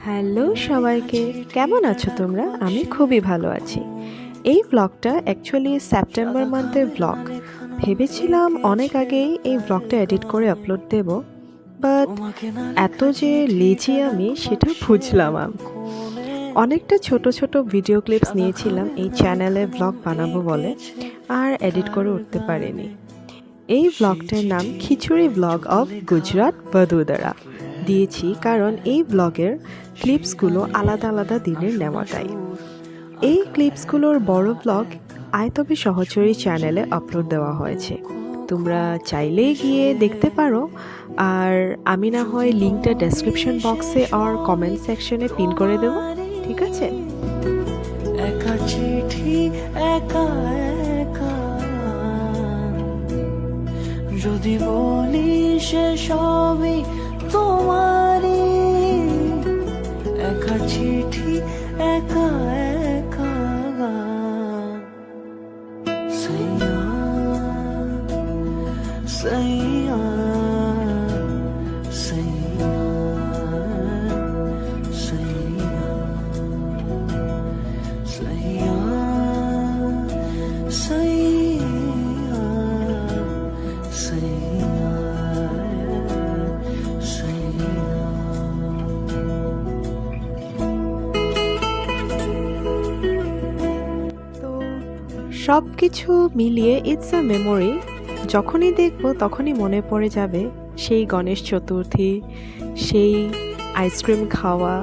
Hello সবাইকে, কেমন আছো তোমরা? আমি খুবই ভালো আছি। এই ব্লগটা অ্যাকচুয়ালি সেপ্টেম্বর মান্থের ব্লগ। ভেবেছিলাম অনেক আগেই এই ব্লগটা এডিট করে আপলোড দেব, বাট এত যে লেজি আমি সেটা বুঝলাম অনেকটা ছোট ছোট ভিডিও ক্লিপস নিয়েছিলাম এই চ্যানেলে ব্লগ বানাবো বলে, আর এডিট করে উঠতে পারিনি। এই ব্লগটার নাম খিচুড়ি ব্লগ অফ গুজরাট বদোদরা দিয়েছি, কারণ এই ব্লগের ক্লিপসগুলো আলাদা আলাদা দিনের নেওয়া তাই। এই ক্লিপসগুলোর বড় ব্লগ আয়তবে সহচরী চ্যানেলে আপলোড দেওয়া হয়েছে, তোমরা চাইলেই গিয়ে দেখতে পারো। আর আমি না হয় লিঙ্কটা ডেসক্রিপশন বক্সে আর কমেন্ট সেকশনে পিন করে দেবো, ঠিক আছে? একা চিঠি একা একা যদি বলি সে সবই তোমারই, একা চিঠি একা একা সাইয়া সাইয়া সাইয়া সাইয়া সাইয়া সাইয়া সাইয়া সাইয়া। তো সব কিছু মিলিয়ে ইটস আ মেমোরি। যখনই দেখবো তখনই মনে পড়ে যাবে সেই গণেশ চতুর্থী, সেই আইসক্রিম খাওয়া,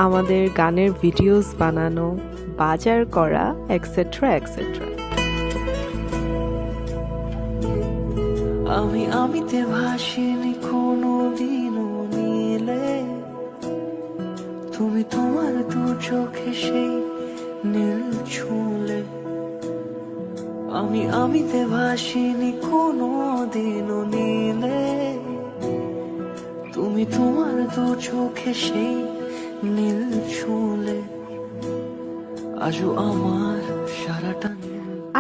আমাদের গানের ভিডিওস বানানো, বাজার করা, এক্সেট্রা এক্সেট্রা। আমিতে ভাসিনি কোনো দিনও নীলে, তুমি তোমার দু চোখে সেই নীল ছুঁলে। আমিতে ভাসিনি কোনো দিনও নীলে, তুমি তোমার দু চোখে সেই নীল ছুঁলে। আজও আমার সারাটা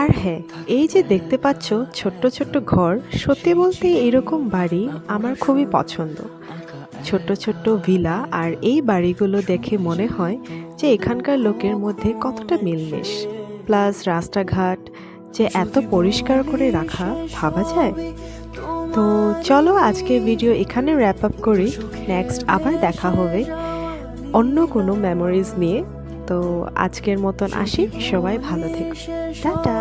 আর হ্যাঁ, এই যে দেখতে পাচ্ছ ছোট্ট ছোট্ট ঘর, সত্যি বলতে এরকম বাড়ি আমার খুবই পছন্দ। ছোট্ট ছোট্ট ভিলা, আর এই বাড়িগুলো দেখে মনে হয় যে এখানকার লোকের মধ্যে কতটা মিলমিশ। প্লাস রাস্তাঘাট যে এত পরিষ্কার করে রাখা, ভাবা যায়? তো চলো আজকে ভিডিও এখানে র্যাপ আপ করি। নেক্সট আবার দেখা হবে অন্য কোনো মেমোরিজ নিয়ে। তো আজকের মতন আসি, সবাই ভালো থেকো, টাটা।